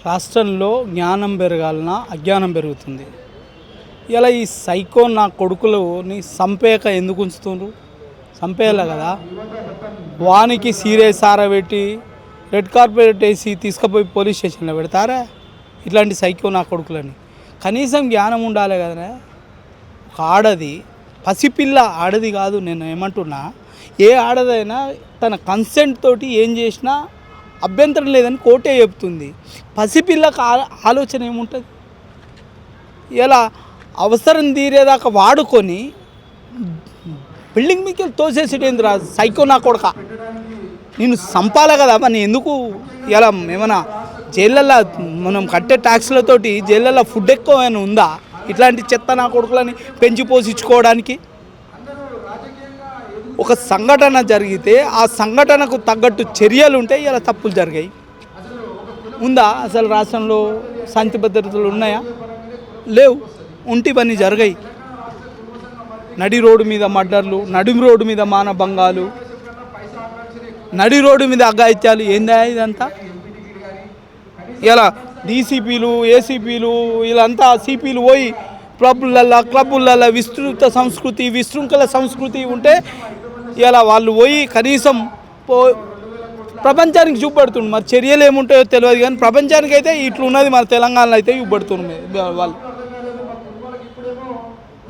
రాష్ట్రంలో జ్ఞానం పెరగాలన్నా అజ్ఞానం పెరుగుతుంది. ఇలా ఈ సైకో నా కొడుకులని చంపేయక ఎందుకు ఉంచుతుండ్రు? చంపేయాలి కదా. వానికి సీరియస్ ఆరబెట్టి రెడ్ కార్పెట్ వేసి తీసుకుపోయి పోలీస్ స్టేషన్లో పెడతారా? ఇట్లాంటి సైకో నా కొడుకులని కనీసం జ్ఞానం ఉండాలి కదా. ఒక ఆడది, పసిపిల్ల ఆడది కాదు, నేను ఏమంటున్నా, ఏ ఆడదైనా తన కన్సెంట్ తోటి ఏం చేసినా అభ్యంతరం లేదని కోర్టే చెప్తుంది. పసిపిల్లకి ఆలోచన ఏముంటుంది? ఇలా అవసరం తీరేదాకా వాడుకొని బిల్డింగ్ మీకు తోసేసేటేంద్రా సైకో నా కొడుక. నేను చంపాలి కదా మరి. ఎందుకు ఇలా ఏమైనా జైళ్ళల్లో మనం కట్టే ట్యాక్స్లతోటి జైళ్ళల్లో ఫుడ్ ఎక్కువ ఉందా? ఇట్లాంటి చెత్త నా కొడుకులని పెంచి పోషించుకోవడానికి. ఒక సంఘటన జరిగితే ఆ సంఘటనకు తగ్గట్టు చర్యలు ఉంటే ఇలా తప్పులు జరిగాయి. ఉందా అసలు రాష్ట్రంలో శాంతి భద్రతలు ఉన్నాయా? లేవు. ఉంటివన్నీ జరిగాయి. నడి రోడ్డు మీద మర్డర్లు, నడి రోడ్డు మీద మానభంగాలు, నడి రోడ్డు మీద అఘాయిత్యాలు. ఏందా ఇదంతా? ఇలా డీసీపీలు, ఏసీపీలు, వీళ్ళంతా సిపిలు పోయి క్లబ్బులల్లో విశృంఖల సంస్కృతి ఉంటే ఇలా వాళ్ళు పోయి కనీసం ప్రపంచానికి చూపెడుతుంది. మరి చర్యలు ఏముంటాయో తెలియదు కానీ ప్రపంచానికి అయితే ఇట్లున్నది. మన తెలంగాణలో అయితే చూపెడుతుంది వాళ్ళు.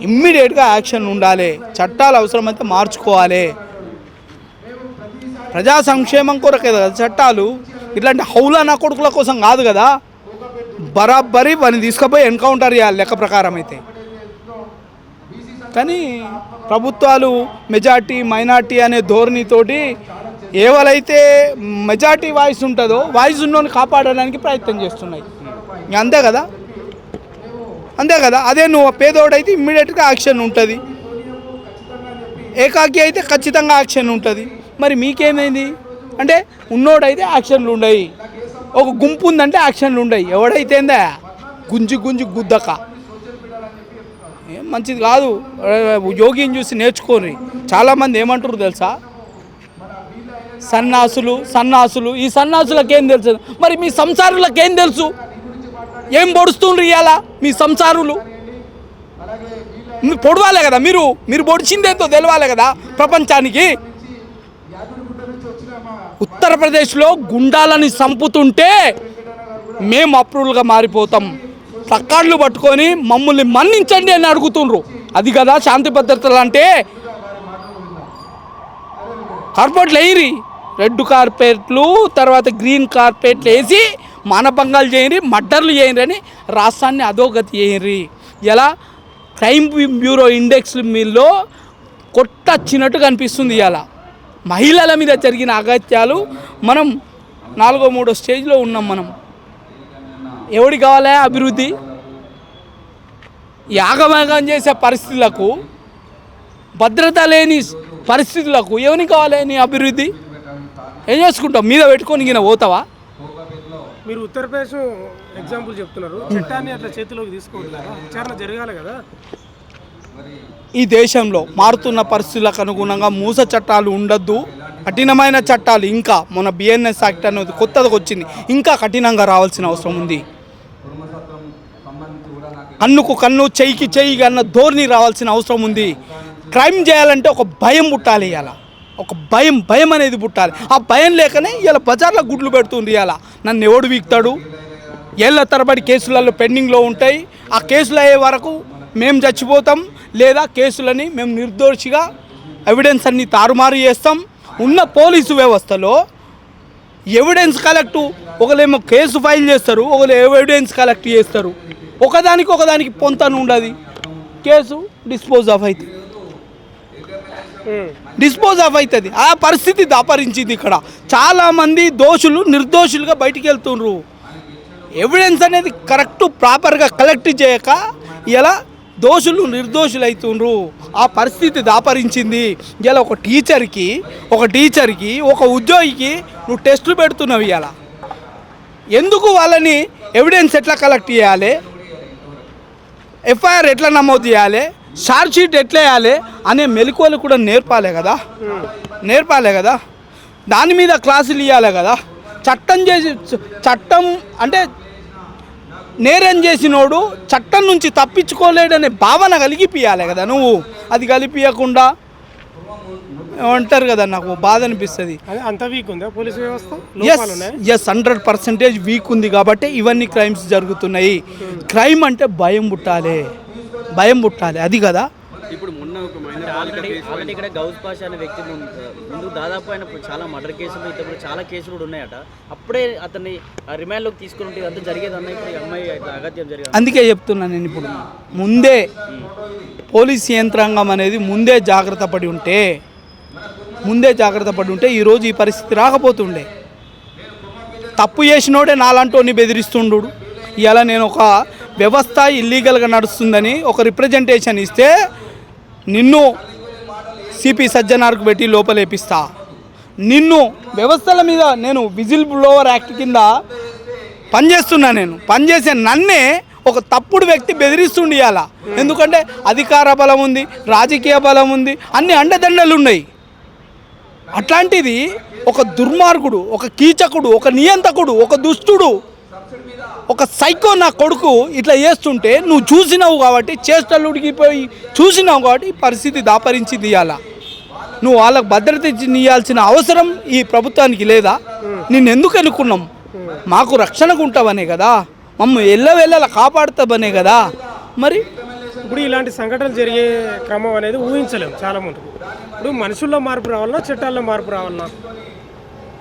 ఇమ్మీడియట్గా యాక్షన్ ఉండాలి. చట్టాలు అవసరమైతే మార్చుకోవాలి. ప్రజా సంక్షేమం కొరకే కదా చట్టాలు. ఇట్లాంటి హౌలా కొడుకుల కోసం కాదు కదా. బరాబరి వాడిని తీసుకుపోయి ఎన్కౌంటర్ చేయాలి లెక్క ప్రకారం అయితే. కానీ ప్రభుత్వాలు మెజార్టీ మైనార్టీ అనే ధోరణితోటి ఏవైతే మెజార్టీ వాయిస్ ఉంటుందో వాయిస్ ఉన్నోని కాపాడడానికి ప్రయత్నం చేస్తున్నాయి. అంతే కదా, అంతే కదా. అదే నువ్వు పేదోడైతే ఇమ్మీడియట్గా యాక్షన్ ఉంటుంది. ఏకాకి అయితే ఖచ్చితంగా యాక్షన్ ఉంటుంది. మరి మీకేమైంది అంటే ఉన్నోడైతే యాక్షన్లు ఉండయి, ఒక గుంపు ఉందంటే యాక్షన్లు ఉండయి. ఎవడైతేందా గుంజి గుద్దక ఏం మంచిది కాదు. యోగిని చూసి నేర్చుకోని. చాలామంది ఏమంటారు తెలుసా? సన్నాసులు. ఈ సన్నాసులకేం తెలుసు? మరి మీ సంసారులకేం తెలుసు? ఏం పొడుస్తుండ్రు ఇవాళ మీ సంసారులు? పొడవాలే కదా మీరు పొడిచిందేంతో తెలవాలి కదా ప్రపంచానికి. ఉత్తరప్రదేశ్లో గుండాలని చంపుతుంటే మేము అప్రూవల్గా మారిపోతాం. ప్లకార్డులు పట్టుకొని మమ్మల్ని మన్నించండి అని అడుగుతుండ్రు. అది కదా శాంతి భద్రతలు అంటే. కార్పెట్లు వేయరి, రెడ్ కార్పెట్లు, తర్వాత గ్రీన్ కార్పెట్లు వేసి మానభంగాలు చేయరి, మర్డర్లు చేయరి అని రాష్ట్రాన్ని అధోగతి చేయరి. ఎలా క్రైమ్ బ్యూరో ఇండెక్స్ మీల్లో కొట్టచ్చినట్టు కనిపిస్తుంది. ఇలా మహిళల మీద జరిగిన అగత్యాలు మనం 4వ 3వ స్టేజ్లో ఉన్నాం. మనం ఎవరికి కావాలా అభివృద్ధి? యాగమేఘం చేసే పరిస్థితులకు, భద్రత లేని పరిస్థితులకు ఎవరికి కావాలి నీ అభివృద్ధి? ఏం చేసుకుంటావు? మీద పెట్టుకొని గిన పోతావా? మీరు ఉత్తరప్రదేశ్ ఎగ్జాంపుల్ చెప్తున్నారు. చట్టాన్ని అట్లా చేతిలోకి తీసుకోవట్లేదా? విచారణ జరగాలి కదా. ఈ దేశంలో మారుతున్న పరిస్థితులకు అనుగుణంగా మూస చట్టాలు ఉండొద్దు. కఠినమైన చట్టాలు, ఇంకా మన బిఎన్ఎస్ యాక్ట్ అనేది కొత్తగా వచ్చింది, ఇంకా కఠినంగా రావాల్సిన అవసరం ఉంది. కన్నుకు కన్ను, చెయ్యికి చెయ్యి అన్న ధోరణి రావాల్సిన అవసరం ఉంది. క్రైమ్ చేయాలంటే ఒక భయం పుట్టాలి. ఇలా ఒక భయం అనేది పుట్టాలి. ఆ భయం లేకనే ఇలా బజార్లో గుడ్లు పెడుతుంది. ఇలా నన్ను ఎవడు వీక్తాడు? ఏళ్ళ తరబడి కేసులలో పెండింగ్లో ఉంటాయి. ఆ కేసులు అయ్యే వరకు మేము చచ్చిపోతాం, లేదా కేసులని మేము నిర్దోషిగా ఎవిడెన్స్ అన్ని తారుమారు చేస్తాం. ఉన్న పోలీసు వ్యవస్థలో ఎవిడెన్స్ కలెక్టు, ఒకరేమో కేసు ఫైల్ చేస్తారు, ఒకరు ఎవిడెన్స్ కలెక్ట్ చేస్తారు. ఒకదానికి పొంతను ఉండదు. కేసు డిస్పోజ్ ఆఫ్ అవుతుంది. ఆ పరిస్థితి దాపరించింది. ఇక్కడ చాలామంది దోషులు నిర్దోషులుగా బయటికి వెళ్తుండ్రు. ఎవిడెన్స్ అనేది కరెక్ట్ ప్రాపర్గా కలెక్ట్ చేయక ఇలా దోషులు నిర్దోషులు అవుతుండ్రు. ఆ పరిస్థితి దాపరించింది. ఇలా ఒక టీచర్కి, ఒక ఉద్యోగికి నువ్వు టెస్టులు పెడుతున్నావు. ఇలా ఎందుకు? వాళ్ళని ఎవిడెన్స్ ఎట్లా కలెక్ట్ చేయాలి, ఎఫ్ఐఆర్ ఎట్లా నమోదు చేయాలి, ఛార్జ్ షీట్ ఎట్లా వేయాలి అనే మెలకువలు కూడా నేర్పాలే కదా. దాని మీద క్లాసులు ఇవ్వాలి కదా. చట్టం అంటే నేరం చేసినోడు చట్టం నుంచి తప్పించుకోలేడనే భావన కలిగిపియాలి కదా నువ్వు. అది కలిపియకుండా అంటారు కదా, నాకు బాధ అనిపిస్తుంది. అదే అంత వీక్ ఉందా పోలీస్ వ్యవస్థ? ఎస్ 100% వీక్ ఉంది కాబట్టి ఇవన్నీ క్రైమ్స్ జరుగుతున్నాయి. క్రైమ్ అంటే భయం పుట్టాలి, భయం పుట్టాలి, అది కదా. ఇప్పుడు మొన్న ఒక మైనర్ ఆల్రెడీ ఇక్కడ గౌజ్ పాషా అనే వ్యక్తి ముందు దాదాపు ఆయన చాలా మర్డర్ కేసులు ఇప్పుడు చాలా కేసులు కూడా ఉన్నాయట. అప్పుడే అతన్ని రిమాండ్లోకి తీసుకుని ఉంటే అంతా జరిగేది అన్న. ఇప్పుడు ఈ అమ్మాయి అగత్యం జరిగేది. అందుకే చెప్తున్నాను నేను, ఇప్పుడు ముందే పోలీస్ యంత్రాంగం అనేది ముందే జాగ్రత్త పడి ఉంటే ఈరోజు ఈ పరిస్థితి రాకపోతుండే. తప్పు చేసినోడే నాలంటోని బెదిరిస్తుండు. ఇలా నేను ఒక వ్యవస్థ ఇల్లీగల్గా నడుస్తుందని ఒక రిప్రజెంటేషన్ ఇస్తే నిన్ను సిపి సజ్జనార్కు పెట్టి లోపలేపిస్తా, నిన్ను వ్యవస్థల మీద నేను విజిల్ బ్లోవర్ యాక్ట్ కింద పనిచేస్తున్నా. నేను పనిచేసే నన్నే ఒక తప్పుడు వ్యక్తి బెదిరిస్తుండి ఇవాళ. ఎందుకంటే అధికార బలం ఉంది, రాజకీయ బలం ఉంది, అన్ని అండదండలు ఉన్నాయి. అట్లాంటిది ఒక దుర్మార్గుడు, ఒక కీచకుడు, ఒక నియంతకుడు, ఒక దుష్టుడు, ఒక సైకో నా కొడుకు ఇట్లా చేస్తుంటే నువ్వు చూసినావు కాబట్టి, చేష్టలు ఉడికిపోయి చూసినావు కాబట్టి ఈ పరిస్థితి దాపరించి తీయాలా. నువ్వు వాళ్ళకు భద్రత ఇవ్వాల్సిన అవసరం ఈ ప్రభుత్వానికి లేదా? నిన్ను ఎందుకు ఎన్నుకున్నాం? మాకు రక్షణకు ఉంటావనే కదా, మమ్మల్ని ఎల్లవెల్లలా కాపాడుతావనే కదా. మరి ఇప్పుడు ఇలాంటి సంఘటనలు జరిగే క్రమం అనేది ఊహించలేము చాలా మటుకు. ఇప్పుడు మనుషుల్లో మార్పు రావాలన్నా చట్టాల్లో మార్పు రావాలన్నా?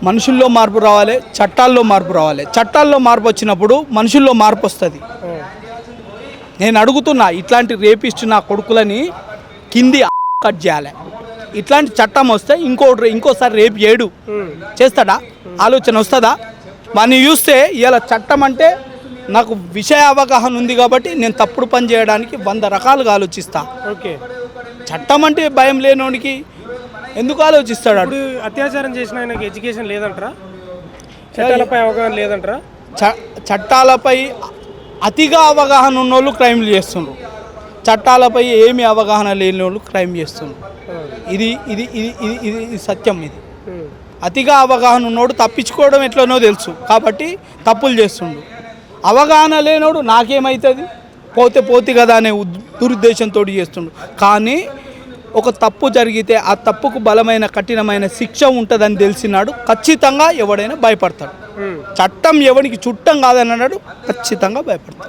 మనుషుల్లో మార్పు రావాలి, చట్టాల్లో మార్పు రావాలి. చట్టాల్లో మార్పు వచ్చినప్పుడు మనుషుల్లో మార్పు వస్తుంది. నేను అడుగుతున్నా, ఇట్లాంటి రేపిస్ట్ నా కొడుకులని కింది కట్ చేయాలి. ఇట్లాంటి చట్టం వస్తే ఇంకోసారి రేపు చేయడు. చేస్తాడా? ఆలోచన వస్తుందా? వాడిని చూస్తే ఇలా చట్టం అంటే నాకు విషయ అవగాహన ఉంది కాబట్టి నేను తప్పుడు పని చేయడానికి 100 రకాలుగా ఆలోచిస్తా. ఓకే, చట్టం అంటే భయం లేనోడికి ఎందుకు ఆలోచిస్తాడు? ఇప్పుడు అత్యాచారం చేసిన ఆయనకి ఎడ్యుకేషన్ లేదంటారా? చట్టాలపై అవగాహన లేదంటారా? చట్టాలపై అతిగా అవగాహన ఉన్నోళ్ళు క్రైమ్లు చేస్తున్నారు, చట్టాలపై ఏమి అవగాహన లేని వాళ్ళు క్రైమ్ చేస్తున్నారు. ఇది ఇది ఇది ఇది ఇది సత్యం. ఇది అతిగా అవగాహన ఉన్నోడు తప్పించుకోవడం ఎట్లనో తెలుసు కాబట్టి తప్పులు చేస్తుండు. అవగాహన లేనోడు నాకేమవుతుంది, పోతే కదా అనే దురుద్దేశంతో చేస్తుండు. కానీ ఒక తప్పు జరిగితే ఆ తప్పుకు బలమైన కఠినమైన శిక్ష ఉంటుందని తెలిసినాడు ఖచ్చితంగా ఎవడైనా భయపడతాడు. చట్టం ఎవరికి చుట్టం కాదని అన్నాడు ఖచ్చితంగా భయపడతాడు.